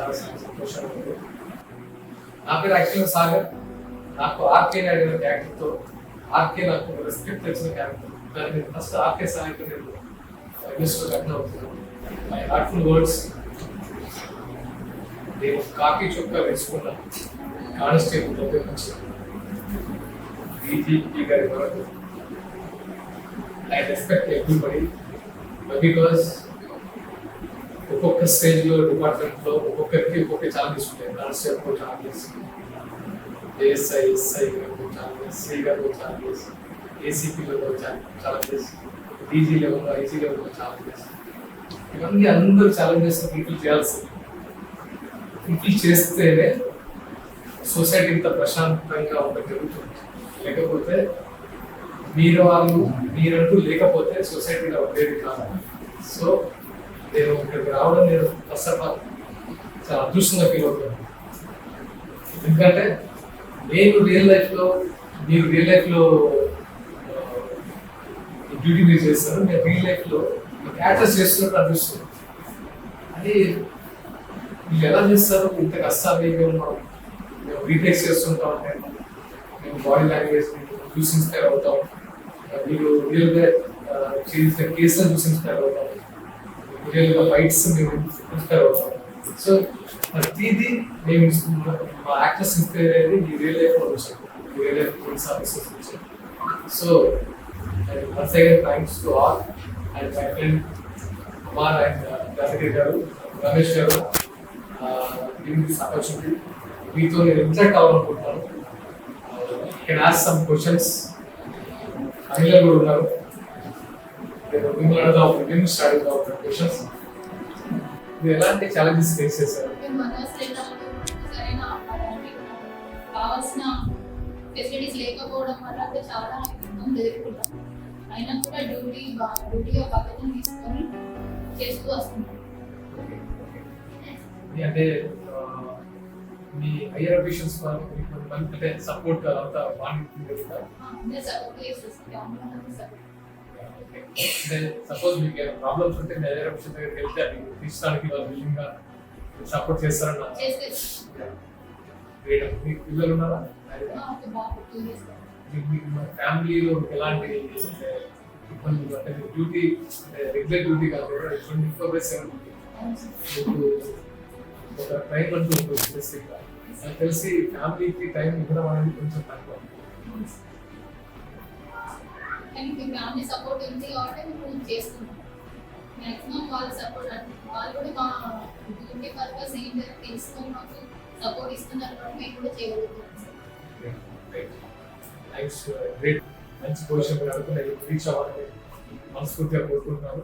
చాలా సంతోషంగా ఉంది. నా పేరు యాక్చువల్గా సాగర్. నాకు ఆర్కే నాయుడు అనే క్యారెక్టర్తో ఆర్కే నాకు రెస్పెక్ట్ వచ్చిన క్యారెక్టర్. దాన్ని ఫస్ట్ ఆర్కే సాగర్తో నేను ఇండస్ట్రీలో కట్టిన అవుతున్నాను. My heartful words. నేను కాకి చొక్కా వేసుకున్న కానిస్టేబుల్ దగ్గర నుంచి డీజీపీ గారి వరకు ఐ రెస్పెక్ట్ ఎవ్రీబడి బికాస్ ఒక్కొక్క స్టేజ్లో డిపార్ట్మెంట్లో ఒక్కొక్కరికి ఒక్కొక్క ఛాలెంజెస్ ఉంటాయి. కానిస్టేబుల్ ఛాలెంజెస్, ఏఎస్ఐ ఎస్ఐ గారు ఛాలెంజెస్, సి గారు challenges, ACP level challenges, DG లెవెల్లో ఐజీ లెవెల్లో ఛాలెంజెస్. ఇవన్నీ అందరూ ఛాలెంజెస్ ఫుల్ఫిల్ చేయాల్సింది. ఫుల్ఫిల్ చేస్తేనే సొసైటీ ఇంత ప్రశాంతంగా ఉండడం జరుగుతుంది. లేకపోతే మీరంటూ లేకపోతే సొసైటీలో ఉండేది కాదు. సో నేను ఇక్కడికి రావడం నేను ఫస్ట్ ఆఫ్ ఆల్ చాలా అదృష్టంగా ఫీల్ అవుతాను. ఎందుకంటే నేను రియల్ లైఫ్లో మీరు రియల్ లైఫ్లో డ్యూటీ మీరు చేస్తారు, నేను రియల్ లైఫ్లో యాక్టర్స్ చేస్తున్నట్టు అనిపిస్తుంది. అది మీరు ఎలా చేస్తారు? ఇంత కష్టాన్ని మేము రీటేక్స్ చేస్తుంటా ఉంటే మేము బాడీ లాంగ్వేజ్ చూసి ఇన్స్పైర్ అవుతాం. మీరు రియల్గా చేసిన కేసులను చూసి ఇన్స్పైర్ అవుతాం. రియల్గా ఫైట్స్ మేము ఇన్స్పైర్ అవుతాం. సో ప్రతిదీ మేము మా యాక్టర్స్ ఇన్స్పైర్ అయ్యేది ఈ రియల్ లైఫ్లో వచ్చాం, రియల్ లైఫ్ పోలీస్ ఆఫీసర్స్ వచ్చాం. So once again thanks to all and my friend Kumar and Rajagiri garu, Ramesh garu, this opportunity. మీతో నేను ఇంటరాక్ట్ అవ్వాలనుకుంటున్నాను. Can ask some questions. Anil కూడా ఉన్నారు. మిమ్మల్ని అడుగుదాం, మేము స్టార్ట్ అవుతాం క్వశ్చన్స్. మీరు ఎలాంటి ఛాలెంజెస్ ఫేస్ చేశారు? కావాల్సిన ఫెసిలిటీస్ లేకపోవడం వల్ల అంటే చాలా ఇబ్బంది ఎదుర్కొంటాం. అయినా కూడా డ్యూటీగా పద్ధతిని తీసుకొని చేస్తూ వస్తున్నాం. అంటే మీ హైయర్ అఫీషియల్స్ అంటే సపోర్ట్ అంతా బాగుంటుంది కదా? అంటే సపోజ్ మీకు ఏమైనా ప్రాబ్లమ్స్ ఉంటే మీ హైయర్ అఫీషియల్ దగ్గరికి వెళ్తే అది తీర్చడానికి వాళ్ళు విల్లింగ్గా సపోర్ట్ చేస్తారన్న. మీకు పిల్లలు ఉన్నారా? ఫ్యామిలీలో ఎలాంటి ఇబ్బందులు అంటే డ్యూటీ అంటే రెగ్యులర్ డ్యూటీ కాదు, 24/7 మీకు ఒక టైం అంటూ ఉంటుంది స్పెసిఫిక్గా. నాకు తెలిసి ఫ్యామిలీకి టైం ఇవ్వడం అనేది కొంచెం తక్కువ. ఫ్యామిలీ సపోర్ట్ ఉంది కాబట్టి మేము చేస్తున్నాం. మ్యాక్సిమం వాళ్ళ సపోర్ట్ వాళ్ళు కూడా మా డ్యూటీ పర్పస్ ఏంటంటే తెలుసుకొని మాకు సపోర్ట్ ఇస్తున్నారు కాబట్టి మేము కూడా చేయగలుగుతున్నాం. మంచి పొజిషన్ అనుకుని రీచ్ అవ్వాలని మనస్ఫూర్తిగా కోరుకుంటున్నాను.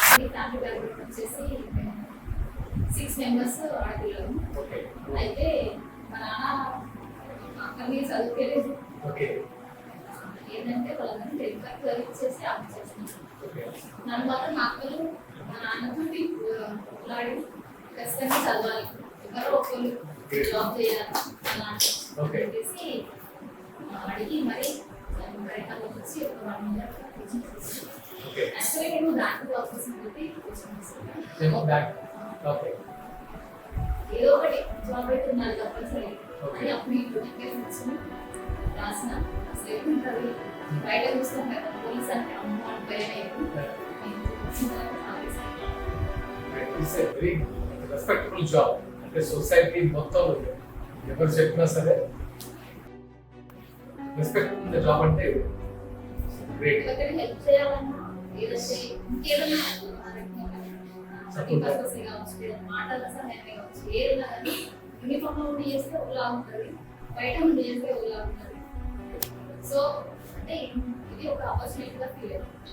ఫ్యామిలీ బ్యాక్గ్రౌండ్ వచ్చేసి 6 మెంబర్స్ ఆడపిల్లలు. అయితే మా నాన్న అక్కడిని చదువుకోలేదు. ఏంటంటే వాళ్ళందరినీ టెలికాస్ట్ చదివించేసి ఆఫ్ చేస్తున్నారు. నన్ను మాత్రం మా అక్కలు మా నాన్నతో లాడి ఖచ్చితంగా చదవాలి, ఎవరో ఒకళ్ళు జాబ్ చేయాలి అలా చెప్పేసి అడిగి మరి వచ్చి ఒక 1 ఇయర్ టీచింగ్ చేస్తాను. యాక్చువల్లీ నేను బ్యాంక్ ఆఫీస్ నుండి ఏదో ఒకటి జాబ్ అయితే ఉండాలి కంపల్సరీ అని అప్పుడు అప్లికేషన్ రాసిన. అసలు ఉంటుంది బయట చూస్తాం కదా పోలీస్ అంటే అమ్మ అని భయం. రెస్పెక్టబుల్ జాబ్ అంటే సొసైటీ మొత్తం ఎవరు చెప్పినా సరే రెస్పెక్టబుల్ జాబ్ అంటే గ్రేట్. హెల్ప్ చేయాలన్నా ఏదంటే ఇంకేదన్నా పర్పస్ కావచ్చు, మాటల సహాయమే కావచ్చు, ఏదైనా కానీ యూనిఫామ్ లో ఉండి చేస్తే ఒకలా ఉంటుంది, బయట ఉండి చేస్తే ఒకలా ఉంటుంది. సో అంటే ఇది ఒక ఆపర్చునిటీగా ఫీల్ అవుతుంది.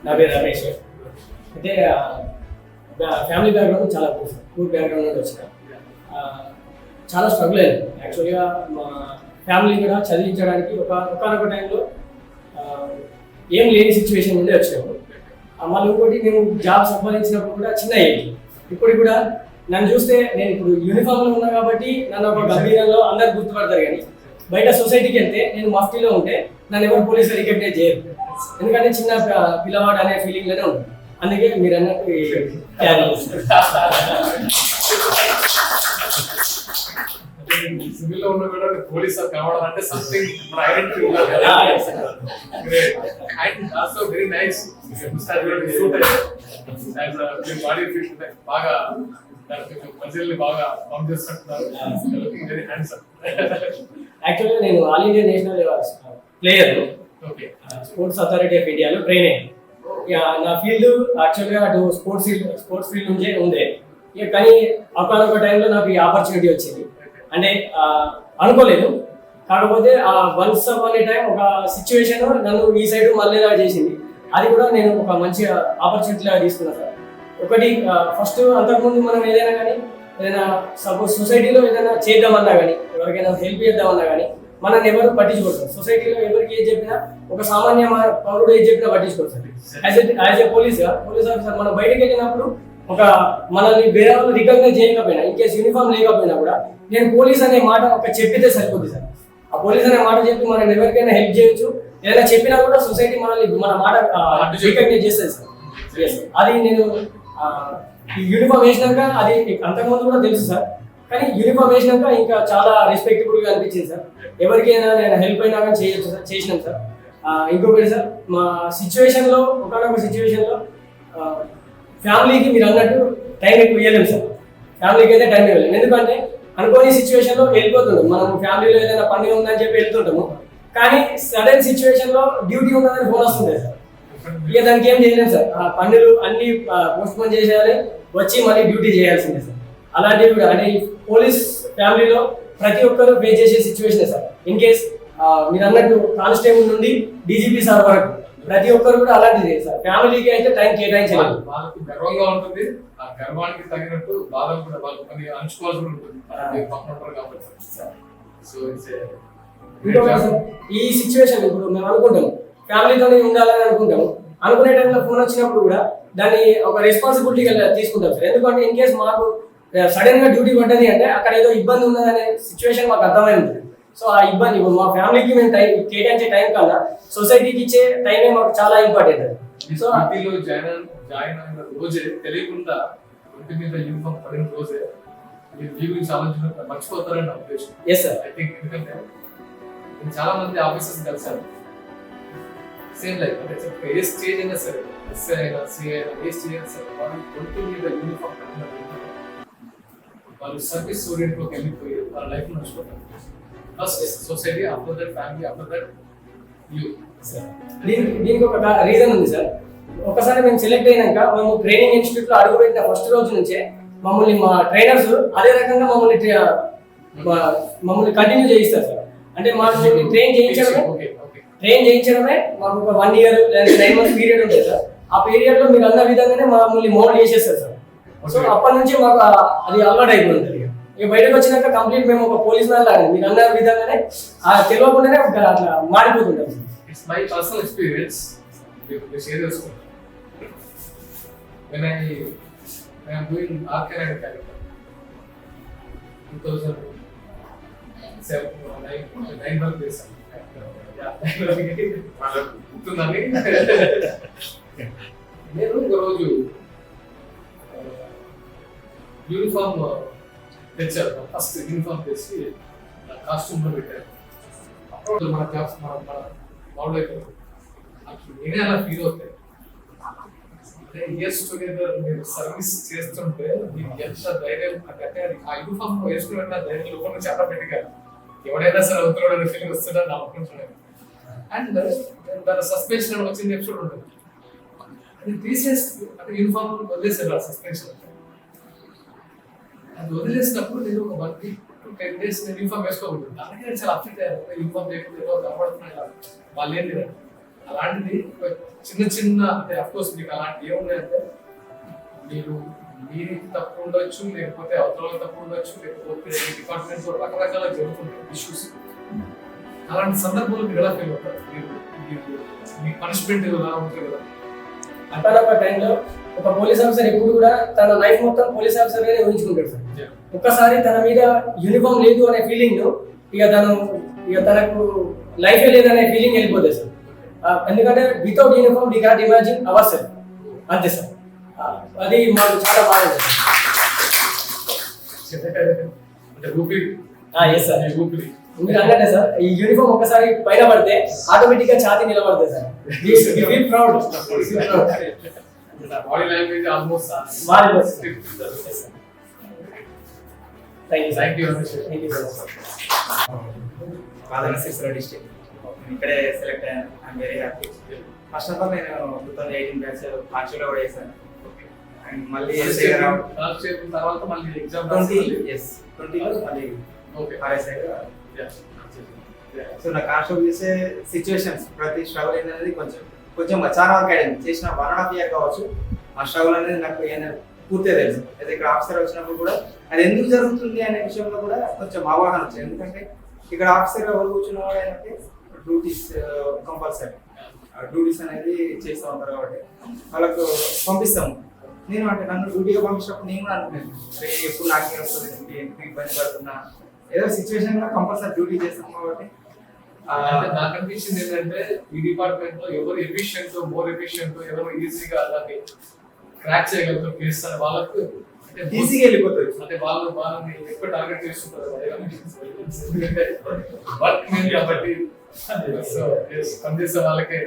నా పేరు రమేష్. అయితే ఫ్యామిలీ బ్యాక్గ్రౌండ్ చాలా పూర్ బ్యాక్గ్రౌండ్ నుండి వచ్చిన చాలా స్ట్రగుల్ అయ్యింది. యాక్చువల్గా మా ఫ్యామిలీ కూడా చదివించడానికి ఒకనొక టైంలో ఏం లేని సిచ్యువేషన్ నుండి వచ్చాము. మళ్ళీ ఇంకోటి మేము జాబ్ సంపాదించినప్పుడు కూడా చిన్న ఏజ్. ఇప్పుడు కూడా నన్ను చూస్తే నేను ఇప్పుడు యూనిఫామ్లో ఉన్నా కాబట్టి నన్ను ఒక గంభీరంలో అందరు గుర్తుపడతారు. కానీ బయట సొసైటీకి వెళ్తే నేను మఫ్టీలో ఉంటే నన్ను ఎవరు పోలీసులు రికగ్నైజ్ చేయరు, ఎందుకంటే చిన్న పిల్లవాడు అనే ఫీలింగ్ లోనే ఉంటుంది. అందుకే మీరు అన్నట్టు క్యారీ చేస్తారు. సివిల్ లో ఉన్న కూడా పోలీస్ కావడం అంటే సంథింగ్ మన ఐడెంటిటీ ఉండాలి. And also very nice body fit బాగా మజిల్ని బాగా పంప్ చేస్తుంటున్నారు. Very handsome. యాక్చువల్గా నేను all India national player, sports authority of ఇండియాలో ట్రైన్ అయ్యాను. నా ఫీల్డ్ యాక్చువల్గా అటు స్పోర్ట్స్ ఫీల్డ్ నుంచే ఉండే. ఇక కానీ ఒకనొక టైంలో నాకు ఈ ఆపర్చునిటీ వచ్చింది. అంటే అనుకోలేదు, కాకపోతే ఆ వన్స్ అపాన్ ఏ టైం ఒక సిచ్యువేషన్ నన్ను ఈ సైడ్ మళ్ళీలా చేసింది. అది కూడా నేను ఒక మంచి ఆపర్చునిటీగా తీసుకున్నాను సార్. ఒకటి ఫస్ట్ అంతకుముందు మనం ఏదైనా కానీ ఏదైనా సపోజ్ సొసైటీలో ఏదైనా చేద్దామన్నా కానీ ఎవరికైనా హెల్ప్ చేద్దామన్నా కానీ మనల్ని ఎవరు పట్టించుకోరు. సొసైటీలో ఎవరికి ఏది చెప్పినా ఒక సామాన్య పౌరుడు ఏది చెప్పినా పట్టించుకోరు sir. As a police officer మనం బయటకు వెళ్ళినప్పుడు ఒక మనల్ని వేరే వాళ్ళు రికగ్నైజ్ చేయకపోయినా, ఇన్ కేసు యూనిఫామ్ లేకపోయినా కూడా నేను పోలీస్ అనే మాట ఒక చెప్పితే సరిపోద్ది సార్. ఆ పోలీస్ అనే మాట చెప్పి మనం ఎవరికైనా హెల్ప్ చేయొచ్చు. ఏదైనా చెప్పినా కూడా సొసైటీ మనల్ని మన మాట రికగ్నైజ్ చేస్తుంది సార్. అది నేను యూనిఫామ్ వేసినాక అది అంతకుముందు కూడా తెలుసు సార్, కానీ యూనిఫామ్ వేసినాక ఇంకా చాలా రెస్పెక్టబుల్గా అనిపించింది సార్. ఎవరికైనా నేను హెల్ప్ అయినా కానీ చేయొచ్చు సార్, చేసినాం సార్. ఇంకొకటి సార్, మా సిచ్యువేషన్లో ఒకనొక సిచ్యువేషన్లో ఫ్యామిలీకి మీరు అన్నట్టు టైం ఎక్కువ ఇవ్వలేము సార్. ఫ్యామిలీకి అయితే టైం ఇవ్వలేము, ఎందుకంటే అనుకోని సిచ్యువేషన్లో వెళ్ళిపోతుంటాం. మనం ఫ్యామిలీలో ఏదైనా పని ఉందని చెప్పి వెళ్తుంటాము, కానీ సడన్ సిచ్యువేషన్లో డ్యూటీ ఉన్నదని ఫోన్ వస్తుంది సార్. ఇక దానికి ఏం చేయలేము సార్. ఆ పనులు అన్ని పోస్ట్ పోన్ చేసేయాలి, వచ్చి మళ్ళీ డ్యూటీ చేయాల్సిందే సార్. అలాంటివి కూడా అంటే పోలీస్ ఫ్యామిలీలో ప్రతి ఒక్కరు ఫేస్ చేసే సిచ్యువేషన్ సార్. ఇన్ కేస్ మీరు అన్నట్టు కానిస్టేబుల్ నుండి డీజీపీ సార్ వరకు ప్రతి ఒక్కరు కూడా అలాంటిది సార్. ఫ్యామిలీకి అయితే టైం కేటాయించాలి. వాళ్ళకి గర్వంగా ఉంటుంది, ఆ గర్వానికి తగినట్టు బాధ కూడా వాళ్ళు కొన్ని అంచుకోవాల్సి ఉంటుంది కాబట్టి. సో ఈ సిచ్యువేషన్ ఇప్పుడు మేము అనుకుంటాము ఫ్యామిలీతోనే ఉండాలని అనుకుంటాము. అనుకునే టైంలో ఫోన్ వచ్చినప్పుడు కూడా దాన్ని ఒక రెస్పాన్సిబిలిటీగా తీసుకుంటాం సార్. ఎందుకంటే ఇన్ కేసు మాకు సడన్ గా డ్యూటీ పడ్డది అంటే అక్కడ ఏదో ఇబ్బంది ఉన్నదనే సిచ్యువేషన్ మాకు అర్థమైంది. సో ఆ ఇబ్బంది మా ఫ్యామిలీకి మేము టైం కేటాయించే టైం కన్నా సొసైటీకి ఇచ్చే టైమే మాకు చాలా ఇంపార్టెంట్ అది. సో పార్టీలో జాయిన్ అయిన రోజే తెలియకుండా ఒంటి మీద యూనిఫామ్ పడిన రోజే మీరు మీ గురించి ఆలోచన మర్చిపోతారని నా ఉద్దేశం. Yes sir. ఐ థింక్ ఎందుకంటే నేను చాలా మంది ఆఫీసర్స్ కలిసాను. సేమ్ లైక్ అంటే ఏ స్టేజ్ అయినా సరే, ఎస్ఐ అయినా సిఐ అయినా ఏ స్టేజ్ అయినా సరే, వాళ్ళు ఒంటి మీద యూనిఫామ్ పడిన వాళ్ళు సర్వీస్ ఓరియంట్లోకి వెళ్ళిపోయి వాళ్ళ లైఫ్ మర్చిపోతారు. First society, after that family, after that you. దీనికి ఒక రీజన్ ఉంది సార్. ఒకసారి మేము సెలెక్ట్ అయినాక మేము ట్రైనింగ్ ఇన్స్టిట్యూట్ లో అడుగుపెట్టిన ఫస్ట్ రోజు నుంచే మమ్మల్ని మా ట్రైనర్స్ అదే రకంగా మమ్మల్ని కంటిన్యూ చేయిస్తారు సార్. అంటే మాకు ట్రైన్ చేయించడమే మాకు ఒక 1 year లేదా 9 months పీరియడ్ ఉంటుంది సార్. ఆ పీరియడ్ లో మీరు అన్న విధంగానే మమ్మల్ని మోల్డ్ చేసేస్తారు సార్. సో అప్పటి నుంచి మాకు అది అలవాటు అయిపోతుంది. ఇక బయటకు వచ్చినాక కంప్లీట్ మేము ఒక పోలీస్ మ్యాన్ లాగా మీరు అన్న విధంగానే తెలియకుండానే అట్లా మారిపోతుంటాం. It's my personal experience share చేసుకుంటాను. when I am doing Arcane character 2009 వరకు చేశాను. గుర్తుందని నేను ఒకరోజు యూనిఫామ్ తెచ్చారు. ఫస్ట్ యూనిఫామ్ తెచ్చి కాస్ట్యూమ్ లో పెట్టారు. అప్పుడు మన జాబ్స్ మన మౌడ్ అయిపోయింది. నేనే అలా ఫీల్ అవుతాయి. ఇయర్స్ టుగెదర్ మీరు సర్వీస్ చేస్తుంటే మీకు ఎంత ధైర్యం అంటే ఆ యూనిఫామ్ వేసుకున్న ధైర్యం లోపల చాలా పెట్టిగారు. ఎవడైనా సరే అవుతున్నాడు అనే ఫీలింగ్ వస్తుందని నా అనుకుంటున్నాను. అండ్ దాని సస్పెన్షన్ వచ్చింది ఎపిసోడ్ ఉంటుంది. అది తీసేసి అంటే యూనిఫామ్ వదిలేసారు. ఆ సస్పెన్షన్ అది వదిలేసినప్పుడు నేను ఒక 1 week to 10 days నేను యూనిఫామ్ వేసుకోకూడదు. అలాగే నేను చాలా అప్సెట్ అయ్యాను. యూనిఫామ్ లేకపోతే ఏదో కనబడుతున్నాయి వాళ్ళు ఏంటి అలాంటిది. చిన్న చిన్న అంటే అఫ్కోర్స్ మీకు అలాంటి ఏమున్నాయంటే మీరు మీరు తప్పు ఉండొచ్చు, లేకపోతే అవతల తప్పు ఉండొచ్చు, లేకపోతే డిపార్ట్మెంట్ రకరకాల జరుగుతుంటాయి ఇష్యూస్. అలాంటి సందర్భంలో మీరు ఎలా ఫీల్ అవుతారు? మీ పనిష్మెంట్ ఎలా ఉంటుంది కదా. అక్కడ ఒక టైంలో ఒక పోలీస్ ఆఫీసర్ ఎప్పుడు కూడా తన లైఫ్ మొత్తం పోలీస్ ఆఫీసర్ గానే ఊహించుకుంటాడు సార్. ఒక్కసారి తన మీద యూనిఫామ్ లేదు అనే ఫీలింగ్ ఇక తను ఇక తనకు లైఫ్ లేదనే ఫీలింగ్ వెళ్ళిపోతుంది సార్. ఎందుకంటే without uniform we cannot imagine our self, అంతే సార్. అది మాకు చాలా బాగా అంటే ఊపిరి. ఎస్ సార్, ఊపిరి మీరు అన్నట్టే సార్, ఈ యూనిఫామ్ ఒక్కసారి పైన పడితే ఆటోమేటిక్ గా ఛాతీ నిలబడుతుంది sir. Proud. Body language almost thank you బాదన సిరిసిల్ల డిస్ట్రిక్ట్ ఇక్కడే సెలెక్ట్ అయ్యాను. I'm very happy. First of all నేను 2018 బ్యాచ్ కాన్స్టేబుల్ కూడా చేశాను. అండ్ మళ్ళీ తర్వాత మళ్ళీ ఎగ్జామ్ 20లో మళ్ళీ RSI. సో నా కాన్స్టేబుల్ చేసే సిచ్యువేషన్స్ ప్రతి స్ట్రగుల్ అనేది కొంచెం చాలా వరకు అయింది. చేసిన 1.5 year కావచ్చు. ఆ స్ట్రగుల్ అనేది నాకు పూర్తిగా తెలుసు. అయితే ఇక్కడ ఆఫీసర్ వచ్చినప్పుడు కూడా అది ఎందుకు జరుగుతుంది అనే విషయంలో కూడా కొంచెం అవగాహన వచ్చింది. ఎందుకంటే ఇక్కడ ఆఫీసర్ ఎవరు కూర్చున్నవాడు అంటే డ్యూటీస్ కంపల్సరీ డ్యూటీస్ అనేది చేస్తూ ఉంటారు కాబట్టి వాళ్ళకు పంపిస్తాము. నేను అంటే నన్ను డ్యూటీగా పంపించినప్పుడు నేను కూడా అనుకున్నాను, ఎప్పుడు నాకే వస్తుంది డ్యూటీ, ఎందుకు ఇబ్బంది పడుతున్నా, ఏదో సిచ్యువేషన్ లో కంపల్సరీ డ్యూటీ చేస్తాం కాబట్టి. నాకు అనిపించింది ఏంటంటే ఈ డిపార్ట్మెంట్ లో ఎవరు ఎఫిషియెంట్, మోర్ ఎఫిషియెంట్, ఎవరు ఈజీగా దాన్ని క్రాక్ చేయగలుగుతారు కేసు అని వాళ్ళకు ఈజీగా వెళ్ళిపోతుంది. అంటే వాళ్ళని ఎక్కువ టార్గెట్ చేస్తుంటారు వర్క్ మీద కాబట్టి. సో పనిచేసే వాళ్ళకే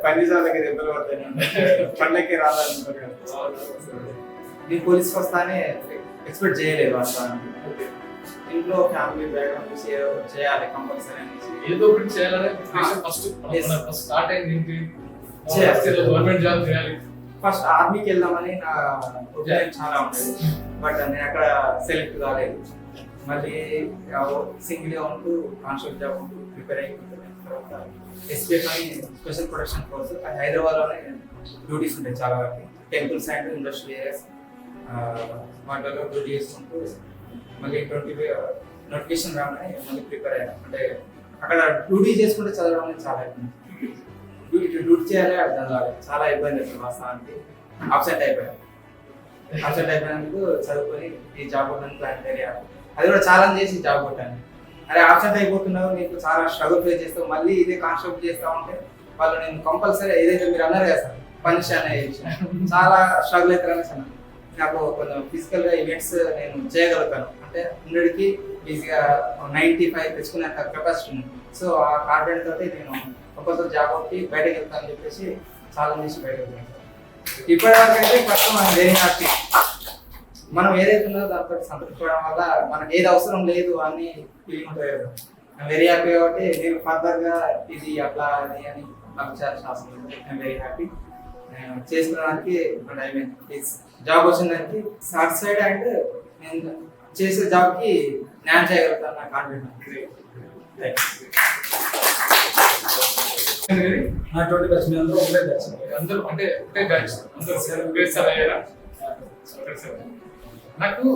పనిచేసే వాళ్ళకి దెబ్బలు పడతాయి, పండ్లకి రాదంటారు కదా. నేను పోలీస్కి వస్తానే ఎక్స్పెక్ట్ చేయలేదు వాస్తవానికి. ఇంట్లో ఫ్యామిలీ బ్యాక్గ్రౌండ్ చూసి ఏదో చేయాలి కంపల్సరీ అనేసి ఏదో ఒకటి చేయాలనే ఫస్ట్ స్టార్ట్ అయింది. గవర్నమెంట్ జాబ్ చేయాలి. ఫస్ట్ ఆర్మీకి వెళ్దామని నా ఒపీనియన్ చాలా ఉండేది. బట్ నేను అక్కడ సెలెక్ట్ కాలేదు. మళ్ళీ సింగిల్గా ఉంటూ కాన్స్టేబుల్ జాబ్ ఉంటూ ప్రిపేర్ అయిపోతున్నాను. తర్వాత ఎస్పీఎఫ్ అని స్పెషల్ ప్రొటెక్షన్ ఫోర్స్ హైదరాబాద్లోనే డ్యూటీస్ ఉంటాయి చాలా వరకు. టెంపుల్స్ అండ్ ఇండస్ట్రీ ఏరియాస్ వాటిలో డ్యూటీ చేసుకుంటూ మళ్ళీ 20 నోటిఫికేషన్ రాగానే మళ్ళీ ప్రిపేర్ అయ్యాను. అంటే అక్కడ డ్యూటీ చేసుకుంటే చదవడం అనేది చాలా ఇబ్బంది. డ్యూటీ చేయాలి అర్థం కాలేదు, చాలా ఇబ్బంది అవుతుంది వాస్తవానికి. అప్సెట్ అయిపోయినందుకు చదువుకొని ఈ జాబ్ కొట్టడానికి ప్లాన్ చేయాలి. అది కూడా ఛాలెంజ్ చేసి జాబ్ కొట్టాను. అరే అప్సెట్ అయిపోతున్నావు, నీకు చాలా స్ట్రగుల్ ఫేస్ చేస్తావు, మళ్ళీ ఇదే కాన్స్టేబుల్ చేస్తా ఉంటే వాళ్ళు నేను కంపల్సరీ ఏదైతే మీరు అన్నారు కదా సార్ పనిష్ అనే విషయం, చాలా స్ట్రగుల్ అవుతారని అన్నాను. నాకు కొంచెం ఫిజికల్గా ఈవెంట్స్ నేను చేయగలుగుతాను, అంటే 100కి ఈజీగా 95 తెచ్చుకునేంత కెపాసిటీ ఉంది. సో ఆ కాన్ఫిడెంట్ తోటి నేను కంపల్సరీ జాబ్ కొట్టి బయటకు వెళ్తానని చెప్పేసి ఛాలెంజ్ చేసి బయటకు వెళ్తాను. ఇప్పటివరకు అయితే ఫస్ట్ మనం వెరీ హ్యాపీ. మనం ఏదైతే ఉన్నదో దాంతో సంతృప్తి పడడం వల్ల మనకి ఏది అవసరం లేదు అని ఫీలింగ్ ఉంటుంది కదా. వెరీ హ్యాపీ కాబట్టి నేను ఫర్దర్గా ఇది అట్లా అది అని నాకు చాలా అవసరం లేదు. I'm very happy. నేను చేసుకోవడానికి ఐ మీన్ జాబ్ వచ్చిన దానికి సాటిస్ఫైడ్ అండ్ నేను చేసే జాబ్కి న్యాయం చేయగలుగుతాను నా కాన్ఫిడెంట్. 20 బ్యాచ్ మీ అందరూ ఒకటే బ్యాచ్. అందరూ అంటే ఒకటే బ్యాచ్ అందరూ సార్ అయ్యారా? నాకు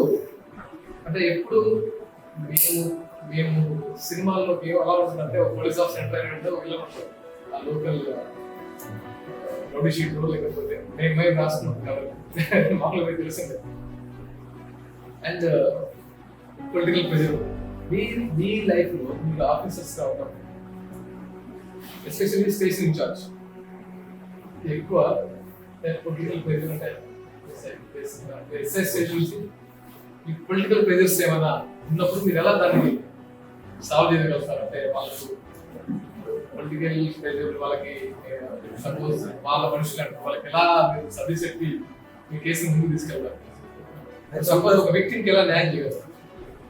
అంటే ఎప్పుడు మేము సినిమాల్లో అలా ఉంటుందంటే ఒక పోలీస్ ఆఫీసర్ ఎంటర్ అయినట్టు ఇలా ఉంటుంది. ఆ లోకల్ రౌడీ షీట్ లేకపోతే మేము రాసుకున్నాం కాబట్టి మామూలుగా తెలిసిందే. అండ్ పొలిటికల్ ప్రెజర్ మీ లైఫ్లో మీరు ఆఫీసర్స్ రావడం, ఎస్పెషల్లీ స్టేషన్ ఇన్ఛార్జ్, ఎక్కువ పొలిటికల్ ప్రెజర్ ఉంటాయి. ఎస్ఐ స్టేషన్ నుంచి ఈ పొలిటికల్ ప్రెజర్స్ ఏమైనా ఉన్నప్పుడు మీరు ఎలా దాన్ని సాల్వ్ చేయగలుగుతారు? అంటే వాళ్ళకు పొలిటికల్ ప్రెజర్ వాళ్ళకి సపోజ్ వాళ్ళ మనుషులు అంటే వాళ్ళకి ఎలా మీరు సర్వీసెట్టి మీ కేసుని ముందుకు తీసుకెళ్తారు? సపోజ్ ఒక వ్యక్తికి ఎలా న్యాయం చేయగలుగుతారు?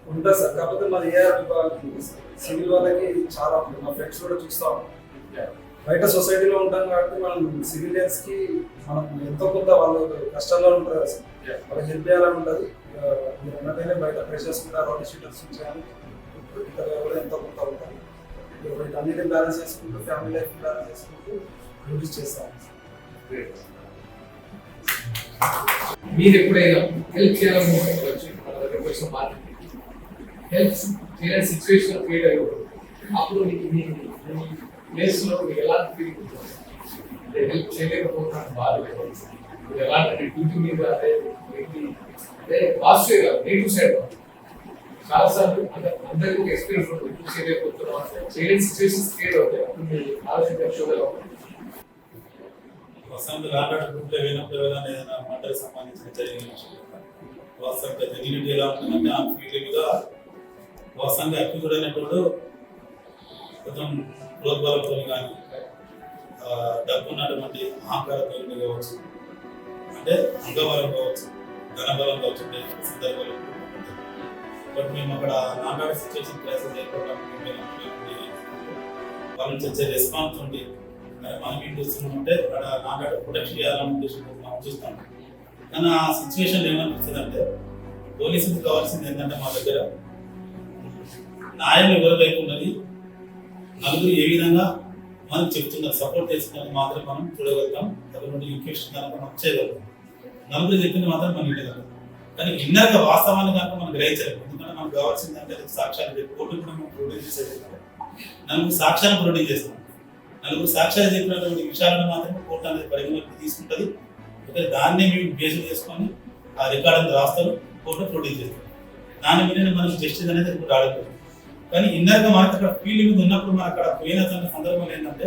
ఉంటుంది సార్. కాకపోతే మన ఏఆర్ సివిల్ వాళ్ళకి చాలా ఉంటుంది. మా ఫ్రెండ్స్ కూడా చూస్తూ ఉంటాం. బయట సొసైటీలో ఉంటాం కాబట్టి మనం సివిలియన్స్ కి మనం ఎంతో కొంత వాళ్ళు కష్టంలో ఉంటారు కదా సార్, వాళ్ళకి హెల్ప్ చేయాలని ఉంటుంది. మీరు ఉన్నట్టయినా బయట ప్రెషర్స్ కూడా రౌడీ షీటర్స్ కానీ కూడా ఎంతో కొంత ఉంటాయి. వీటన్నిటిని బ్యాలెన్స్ చేసుకుంటూ ఫ్యామిలీ లైఫ్ బ్యాలెన్స్ చేసుకుంటూ రిలీజ్ చేస్తాం. మీరు ఎప్పుడైనా హెల్ప్ చేయాలని హెల్ప్ చేయని సిచ్యువేషన్ క్రియేట్ అయ్యి అప్పుడు మీ ప్లేస్లో మీకు ఎలాంటి ఫీలింగ్ ఉంటుంది? హెల్ప్ చేయలేకపోతున్నాను బాధ, ఎలాంటి డ్యూటీ మీద అదే పాజిటివ్ కాదు, నెగిటివ్ సైడ్ చాలా సార్లు అందరికీ ఒక ఎక్స్పీరియన్స్ ఉంటుంది, ఇప్పుడు చేయలేకపోతున్నాం చేయలేని సిచ్యువేషన్స్ క్రియేట్ అవుతాయి. అప్పుడు మీ ఆలోచన షోలో వసంత రాబర్ట్ గ్రూప్లో వినప్పుడు ఏదైనా మంటలకు సంబంధించిన జరిగిన వసంత జెన్యూనిటీ ఎలా ఉంటుందంటే ఆ ఫీలింగ్గా వసంత అక్యూజ్డ్ అయినప్పుడు కొంచెం ప్రోద్బలంతో కానీ డబ్బు ఉన్నటువంటి అహంకారంతో కావచ్చు, అంటే అంగబలం కావచ్చు, ధనబలం కావచ్చు, సందర్భాలు. బట్ మేము అక్కడ నాగాడ సిచ్యువేషన్ క్రైసిస్ అయిపోవడానికి వాళ్ళ నుంచి వచ్చే రెస్పాన్స్ ఉండి మనం ఏం చేస్తున్నామంటే అక్కడ నాగాడ ప్రొటెక్ట్ చేయాలని ఉద్దేశంతో మనం చూస్తాం. కానీ ఆ సిచ్యువేషన్ ఏమనిపిస్తుంది అంటే పోలీసులకు కావాల్సింది ఏంటంటే మా దగ్గర న్యాయం ఎవరి వైపు ఉన్నది, నలుగురు ఏ విధంగా మనం చెప్తున్నారు సపోర్ట్ చేస్తున్నది మాత్రం మనం చూడగలుగుతాం. అటువంటి ఇన్ఫెక్షన్ కనుక మనం చేయగలుగుతాం. నలుగురు చెప్పింది మాత్రం మనం వినగలుగుతాం. కానీ ఇన్నర్గా వాస్తవాన్ని కనుక మనం గ్రహించలేము. ఎందుకంటే మనకు కావాల్సిందంటే సాక్ష్యాలు కోర్టు కూడా మనం ప్రొడ్యూస్ చేసేది. నలుగురు సాక్ష్యాన్ని ప్రొడ్యూస్ చేస్తాం. నలుగురు సాక్ష్యాలు చెప్పినటువంటి విషయాలను మాత్రమే కోర్టు అనేది పరిగణలోకి తీసుకుంటుంది. అయితే దాన్ని మేము బేస్ చేసుకొని ఆ రికార్డ్ అంతా రాస్తారు, కోర్టు ప్రొడ్యూస్ చేస్తారు. దాని మీద మనం జస్టిస్ అనేది ఇప్పుడు ఆడుతుంది. కానీ ఇన్నర్గా మనకు అక్కడ ఫీల్డ్ మీద ఉన్నప్పుడు మనం అక్కడ పోయిన సందర్భం ఏంటంటే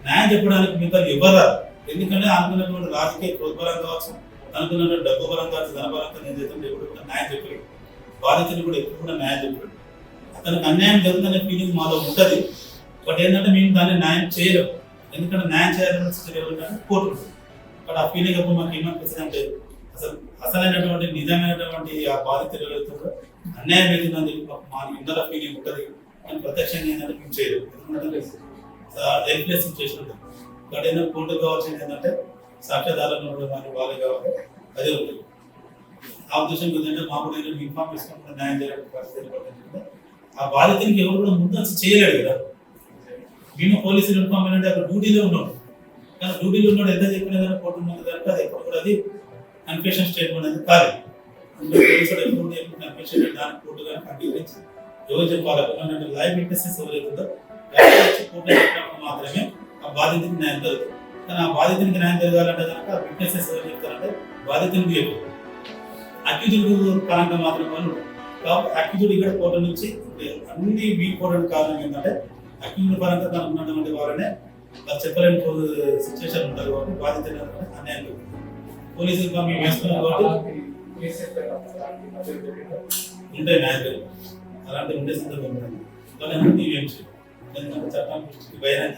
న్యాయం చెప్పడానికి మిగతా ఎవరు రాదు. ఎందుకంటే అనుకున్నటువంటి రాజకీయ ప్రోద్బలం కావచ్చు, అనుకున్నటువంటి డబ్బు బలం కావచ్చు, ధనబలంతో నేను చేస్తాను ఎప్పుడు కూడా న్యాయం చెప్పలేదు. బాధితులు కూడా ఎప్పుడు కూడా న్యాయం చెప్పలేదు. అతనికి అన్యాయం జరుగుతుందనే ఫీలింగ్ మాలో ఉంటుంది. బట్ ఏంటంటే మేము దాన్ని న్యాయం చేయలేము. ఎందుకంటే న్యాయం చేయాలంటే కోర్టు ఉంటుంది. బట్ ఆ ఫీలింగ్ అప్పుడు మాకు ఏమనిపిస్తుంది అంటే అసలైనటువంటి నిజమైనటువంటి ఆ బాధితులు ఎవరైతుందో అన్యాయం అవుతుందని చెప్పి మా ఇందర ఫీలింగ్ ఉంటుంది. కానీ ప్రత్యక్షంగా ఏంటంటే మేము చేయలేము. ఎందుకంటే హెల్ప్లెస్ సిచ్యువేషన్ ఉంటుంది. బట్ ఏంటంటే కోర్టు కావాల్సింది ఏంటంటే సాక్ష్యాధారాలు కానీ వాళ్ళే కావాలి, అదే ఉంటుంది. ఆ ఉద్దేశం ఏంటంటే మా కూడా ఏంటంటే ఇన్ఫార్మ్ చేసుకుంటే న్యాయం చేయడానికి పరిస్థితి ఏర్పడుతుంది. ఆ బాధితునికి ఎవరు కూడా ముందు అసలు చేయలేడు కదా. మేము పోలీసులు ఇన్ఫార్మ్ ఏంటంటే అక్కడ డ్యూటీలో ఉన్నాడు. కానీ డ్యూటీలో ఉన్నాడు ఎంత చెప్పినా కానీ కోర్టు ఉన్నది కనుక అది ఎప్పుడు కూడా అది కన్ఫెషన్ స్టేట్మెంట్ అనేది కాదు. పోలీసులు ఎప్పుడు కన్ఫెషన్ దానికి కోర్టు కానీ అంగీకరించి ఎవరు చెప్పాలి లైవ్ విట్నెసెస్ ఎవరైతుందో కోర్టు చెప్పినప్పుడు మాత్రమే ఆ బాధితునికి న్యాయం జరుగుతుంది. కానీ ఆ బాధితునికి న్యాయం జరగాలంటే కనుక విట్నెసెస్ ఎవరు చెప్తారంటే బాధితునికి చెప్పారు. అక్యూజ్డ్ పరంగా మాత్రం వాళ్ళు కాబట్టి అక్యూజ్డ్ ఇక్కడ కోర్టు నుంచి అన్ని వీక్ కోర్టు కారణం ఏంటంటే అక్యూజ్డ్ పరంగా తనకు ఉన్నటువంటి వాళ్ళనే వాళ్ళు చెప్పలేని సిచ్యువేషన్ ఉంటారు కాబట్టి బాధితులు అన్యాయం జరుగుతుంది. పోలీసులు మేము వేస్తున్నాం కాబట్టి ఉంటాయి న్యాయం అలాంటి ఉండే సందర్భం ఉంటుంది. కానీ నీవేం చేయాలి ఎందుకంటే చట్టం బహిరంగ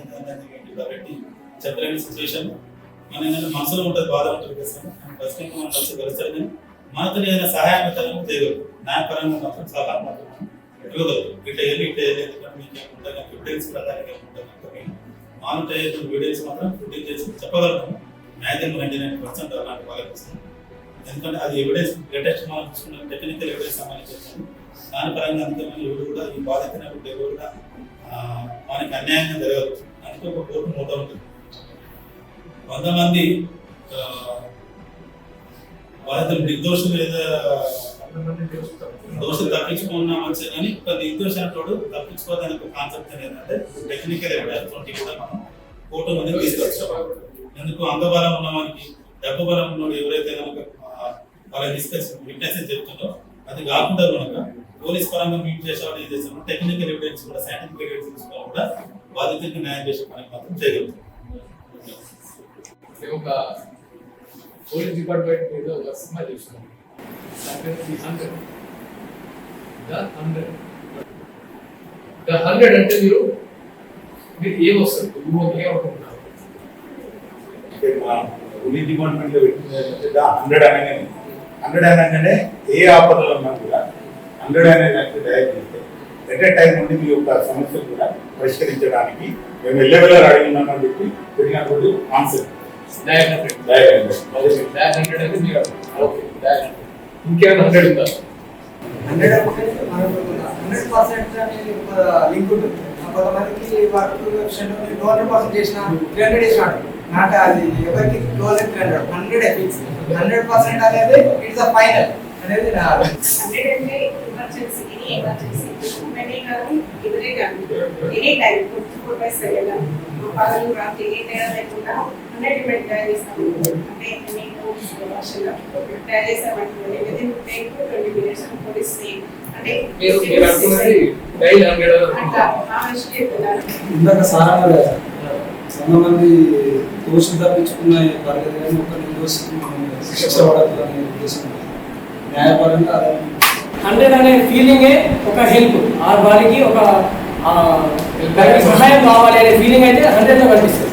కాబట్టి చెప్పలేని సిచ్యువేషన్ మన ఏంటంటే మనసులో ఉంటుంది, బాధ ఉంటుంది కదా. ప్రస్తుతం మనం కలిసి కలుస్తారు కానీ మనతో ఏదైనా సహాయం చేయగలరు. న్యాయపరంగా మాత్రం సలహా మాత్రం ఇవ్వగలరు. ఇట్లా వెళ్ళి ఎందుకంటే మీకు ఏముంటుంది కానీ ఎవిడెన్స్ ప్రధానంగా ఉంటుంది కనుక మేము మానిటర్ అయ్యే వీడియోస్ మాత్రం ప్రొడ్యూస్ చేసి చెప్పగలుగుతాం. మ్యాక్సిమం 99% అలాంటి వాళ్ళకి వస్తుంది. ఎందుకంటే అది ఎవిడెన్స్ లేటెస్ట్ మనం చూసుకున్న టెక్నికల్ ఎవిడెన్స్ సంబంధించి దాని పరంగా అందుకని ఎవరు కూడా ఈ బాధితున్నప్పుడు ఎవరు కూడా మనకి అన్యాయంగా జరగదు. అందుకే ఒక కోర్టు మూట ఉంటుంది. 100 మంది బాధితులు నిర్దోషులు ఏదో దోషులు తప్పించుకున్నా మంచిది కానీ ఒక నిర్దోషి అంటాడు తప్పించుకోవడానికి ఒక కాన్సెప్ట్ ఏంటంటే టెక్నికల్ ఎవిడెన్స్ కూడా మనం కోర్టు మంది తీసుకొచ్చాం. ఎందుకు అంగబలం ఉన్న వారికి డబ్బు బలం ఉన్న ఎవరైతే కనుక వాళ్ళ డిస్కస్ విట్నెసెస్ చెప్తుందో అది కాకుండా కనుక పోలీస్ పరంగా మీట్ చేసేవాళ్ళు ఏం చేస్తాం టెక్నికల్ ఎవిడెన్స్ కూడా సైంటిఫిక్ ఎవిడెన్స్ తీసుకున్నా కూడా బాధితులకు న్యాయం చేసే పని మాత్రం చేయగలుగుతాం. ఒక పోలీస్ డిపార్ట్మెంట్ మీద ఒక సినిమా చూస్తున్నాం ద 100 అంటే మీరు ఏమొస్తారు ఏమనుకుంటున్నారు? పోలీస్ డిపార్ట్మెంట్ లో పెట్టింది 100 అనగానే ఏ ఆపదలో ఉన్నా కూడా 100 అనే దానికి తయారు చేస్తే ఎట్ ఏ టైం నుండి మీ యొక్క సమస్యలు కూడా పరిష్కరించడానికి మేము ఎల్లెవెల్లో రెడీ ఉన్నామని చెప్పి పెట్టినప్పుడు ఆన్సర్ ఇంకేమైనా 100 ఉందా? 100% అనేది లింక్ ఉంటుంది. కొంతమందికి వర్క్ 200% చేసిన 300 చేసినాడు నాట అది ఎవరికి క్లోజ్ 300 ఫిక్స్ 100% అనేది ఇట్స్ ద ఫైనల్ అనేది నా 100 అంటే ఎమర్జెన్సీ ఎనీ కానీ ఇవరే కానీ ఎనీ టైం 24/7 పగలు రాత్రి ఏ తేడా లేకుండా 100% తయారు చేస్తాము. అంటే మీకు వర్షంలో తయారు చేసామంటే విదిన్ 10 to 20 minutes పోలీస్ అంటే అంటే మీరు అనుకున్నది డైలీ 100 అట్లా ఆ విషయం చెప్తున్నారు. ఇందాక సారా కొంతమంది దోషులు తప్పించుకున్న పర్లేదు కానీ ఒక నిర్దోషికి శిక్ష పడదు అనే ఉద్దేశం న్యాయపరంగా అదే 100 అనే ఫీలింగే ఒక హెల్ప్ ఆ వారికి ఒక సహాయం కావాలి అనే ఫీలింగ్ అయితే 100లో కనిపిస్తుంది.